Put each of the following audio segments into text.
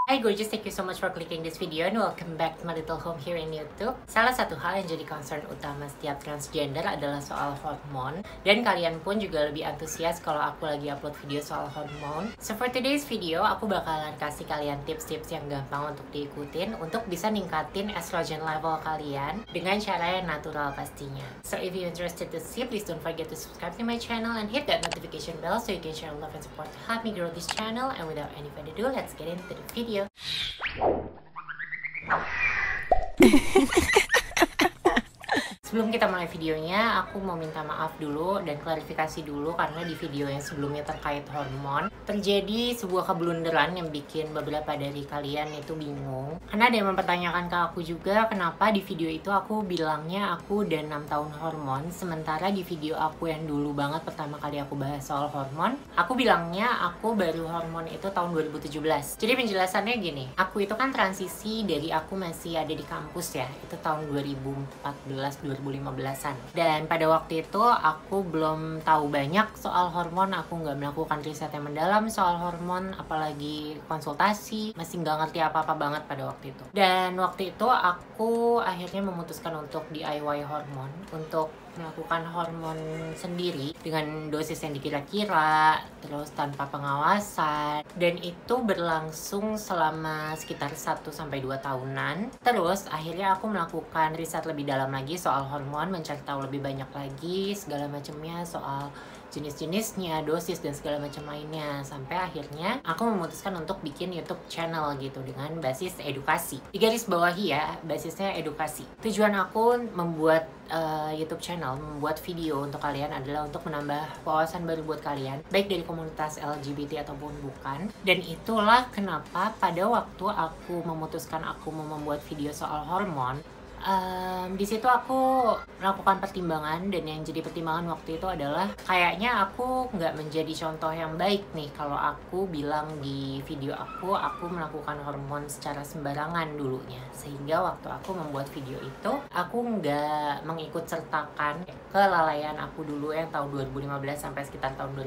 Hi gorgeous, thank you so much for clicking this video and welcome back to my little home here in YouTube. Salah satu hal yang jadi concern utama setiap transgender adalah soal hormon. Dan kalian pun juga lebih antusias kalau aku lagi upload video soal hormon. So for today's video, aku bakalan kasih kalian tips-tips yang gampang untuk diikutin untuk bisa ningkatin estrogen level kalian dengan cara yang natural pastinya. So if you're interested to see, please don't forget to subscribe to my channel and hit that notification bell so you can share love and support to help me grow this channel. And without any further ado, let's get into the video. Sebelum kita mulai videonya, aku mau minta maaf dulu dan klarifikasi dulu karena di video yang sebelumnya terkait hormon terjadi sebuah keblunderan yang bikin beberapa dari kalian itu bingung. Karena ada yang mempertanyakan ke aku juga kenapa di video itu aku bilangnya aku udah 6 tahun hormon, sementara di video aku yang dulu banget pertama kali aku bahas soal hormon, aku bilangnya aku baru hormon itu tahun 2017. Jadi penjelasannya gini, aku itu kan transisi dari aku masih ada di kampus ya, itu tahun 2015-an. Dan pada waktu itu aku belum tahu banyak soal hormon, aku nggak melakukan riset yang mendalam soal hormon, apalagi konsultasi, masih nggak ngerti apa-apa banget pada waktu itu. Dan waktu itu aku akhirnya memutuskan untuk DIY hormon, untuk melakukan hormon sendiri dengan dosis yang dikira-kira, terus tanpa pengawasan, dan itu berlangsung selama sekitar 1-2 tahunan. Terus akhirnya aku melakukan riset lebih dalam lagi soal hormon, mencari tahu lebih banyak lagi segala macamnya soal jenis-jenisnya, dosis dan segala macam lainnya, sampai akhirnya aku memutuskan untuk bikin YouTube channel gitu dengan basis edukasi. Di garis bawahi ya, basisnya edukasi. Tujuan aku membuat YouTube channel, membuat video untuk kalian adalah untuk menambah wawasan baru buat kalian, baik dari komunitas LGBT ataupun bukan. Dan itulah kenapa pada waktu aku memutuskan aku mau membuat video soal hormon, di situ aku melakukan pertimbangan, dan yang jadi pertimbangan waktu itu adalah kayaknya aku nggak menjadi contoh yang baik nih kalau aku bilang di video aku melakukan hormon secara sembarangan dulunya, sehingga waktu aku membuat video itu aku nggak mengikut sertakan kelalaian aku dulu yang tahun 2015 sampai sekitar tahun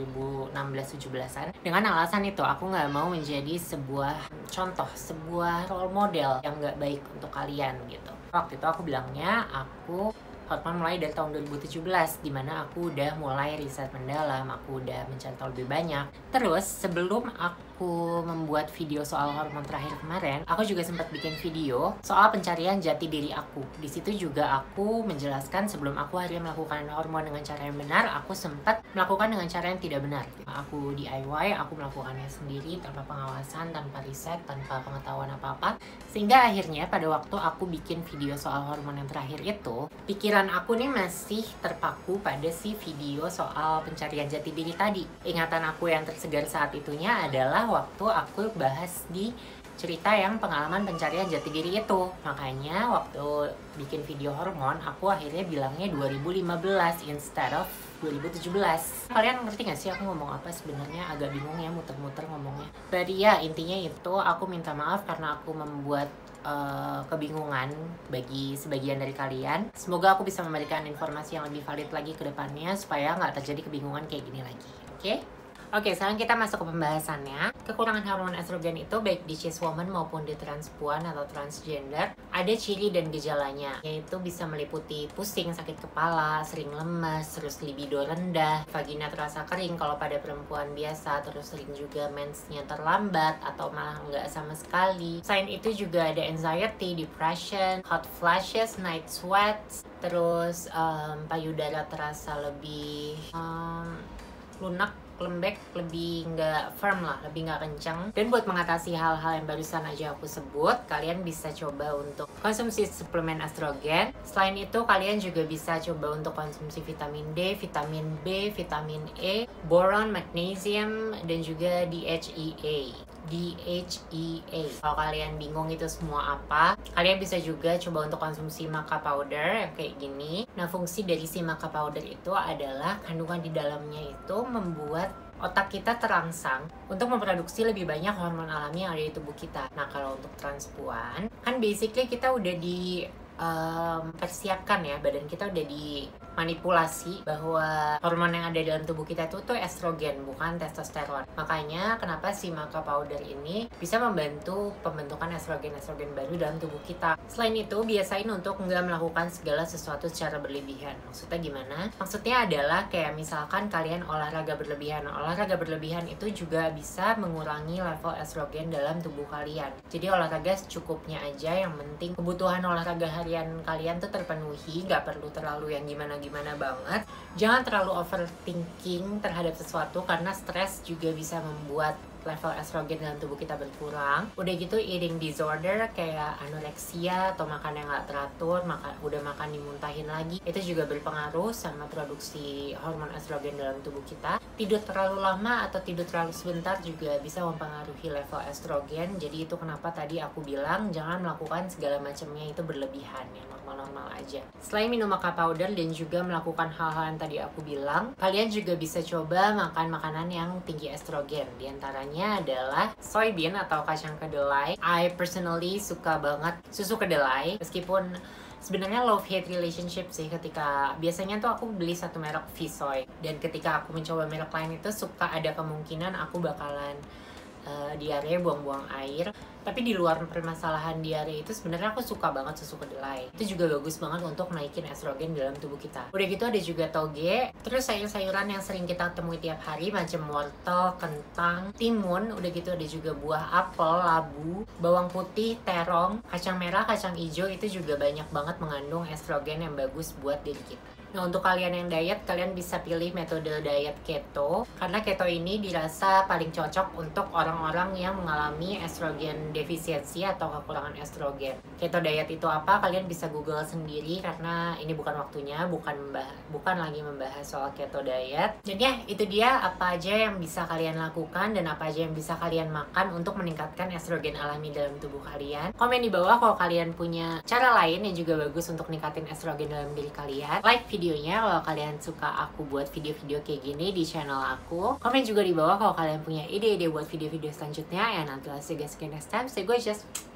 2016-17an. Dengan alasan itu aku nggak mau menjadi sebuah contoh, sebuah role model yang nggak baik untuk kalian gitu. Waktu itu aku bilangnya aku hormon mulai dari tahun 2017, dimana aku udah mulai riset mendalam, aku udah mencari tahu lebih banyak. Terus sebelum aku membuat video soal hormon terakhir kemarin, aku juga sempat bikin video soal pencarian jati diri aku. Di situ juga aku menjelaskan sebelum aku akhirnya melakukan hormon dengan cara yang benar, aku sempat melakukan dengan cara yang tidak benar. Aku DIY, aku melakukannya sendiri tanpa pengawasan, tanpa riset, tanpa pengetahuan apa-apa. Sehingga akhirnya pada waktu aku bikin video soal hormon yang terakhir itu, pikiran aku nih masih terpaku pada si video soal pencarian jati diri tadi. Ingatan aku yang tersegar saat itunya adalah waktu aku bahas di cerita yang pengalaman pencarian jati diri itu. Makanya waktu bikin video hormon, aku akhirnya bilangnya 2015 instead of 2017. Kalian ngerti gak sih aku ngomong apa sebenarnya? Agak bingung ya, muter-muter ngomongnya. Tapi ya intinya itu, aku minta maaf karena aku membuat kebingungan bagi sebagian dari kalian. Semoga aku bisa memberikan informasi yang lebih valid lagi ke depannya supaya nggak terjadi kebingungan kayak gini lagi. Oke, sekarang kita masuk ke pembahasannya. Kekurangan hormon estrogen itu baik di cis woman maupun di transpuan atau transgender ada ciri dan gejalanya, yaitu bisa meliputi pusing, sakit kepala, sering lemas, terus libido rendah, vagina terasa kering kalau pada perempuan biasa, terus sering juga mensnya terlambat atau malah nggak sama sekali. Selain itu juga ada anxiety, depression, hot flashes, night sweats, terus payudara terasa lebih lunak, lembek, lebih nggak firm lah, lebih nggak kencang. Dan buat mengatasi hal-hal yang barusan aja aku sebut, kalian bisa coba untuk konsumsi suplemen estrogen. Selain itu kalian juga bisa coba untuk konsumsi vitamin D, vitamin B, vitamin E, boron, magnesium, dan juga DHEA. Kalau kalian bingung itu semua apa, kalian bisa juga coba untuk konsumsi maca powder yang kayak gini. Nah, fungsi dari si maca powder itu adalah kandungan di dalamnya itu membuat otak kita terangsang untuk memproduksi lebih banyak hormon alami yang ada di tubuh kita. Nah, kalau untuk transpuan, kan basically kita udah di persiapkan ya, badan kita udah manipulasi bahwa hormon yang ada dalam tubuh kita tuh estrogen, bukan testosteron. Makanya kenapa si maca powder ini bisa membantu pembentukan estrogen baru dalam tubuh kita. Selain itu, biasain untuk nggak melakukan segala sesuatu secara berlebihan. Maksudnya gimana? Maksudnya adalah kayak misalkan kalian olahraga berlebihan. Olahraga berlebihan itu juga bisa mengurangi level estrogen dalam tubuh kalian. Jadi olahraga secukupnya aja, yang penting kebutuhan olahraga harian kalian tuh terpenuhi, nggak perlu terlalu yang gimana-gimana banget. Jangan terlalu overthinking terhadap sesuatu, karena stres juga bisa membuat level estrogen dalam tubuh kita berkurang. Udah gitu eating disorder kayak anoreksia atau makan yang gak teratur, udah makan dimuntahin lagi, itu juga berpengaruh sama produksi hormon estrogen dalam tubuh kita. Tidur terlalu lama atau tidur terlalu sebentar juga bisa mempengaruhi level estrogen. Jadi itu kenapa tadi aku bilang jangan melakukan segala macamnya itu berlebihan, ya normal-normal aja. Selain minum maca powder dan juga melakukan hal-hal yang tadi aku bilang, kalian juga bisa coba makan makanan yang tinggi estrogen. Di antaranya adalah soybean atau kacang kedelai. I personally suka banget susu kedelai, meskipun sebenarnya love hate relationship sih. Ketika biasanya tuh aku beli satu merek Visoy, dan ketika aku mencoba merek lain itu suka ada kemungkinan aku bakalan diare, buang-buang air. Tapi di luar permasalahan diare itu, sebenarnya aku suka banget susu kedelai. Itu juga bagus banget untuk naikin estrogen dalam tubuh kita. Udah gitu ada juga toge, terus sayur-sayuran yang sering kita temui tiap hari macam wortel, kentang, timun. Udah gitu ada juga buah apel, labu, bawang putih, terong, kacang merah, kacang hijau. Itu juga banyak banget mengandung estrogen yang bagus buat diri kita. Nah, untuk kalian yang diet, kalian bisa pilih metode diet keto, karena keto ini dirasa paling cocok untuk orang-orang yang mengalami estrogen defisiensi atau kekurangan estrogen. Keto diet itu apa? Kalian bisa google sendiri, karena ini bukan waktunya, bukan lagi membahas soal keto diet. Dan ya, itu dia apa aja yang bisa kalian lakukan dan apa aja yang bisa kalian makan untuk meningkatkan estrogen alami dalam tubuh kalian. Komen di bawah kalau kalian punya cara lain yang juga bagus untuk ningkatin estrogen dalam diri kalian. Like videonya kalau kalian suka aku buat video-video kayak gini di channel aku. Komen juga di bawah kalau kalian punya ide-ide buat video-video selanjutnya. And until I see you guys again next time, stay gorgeous.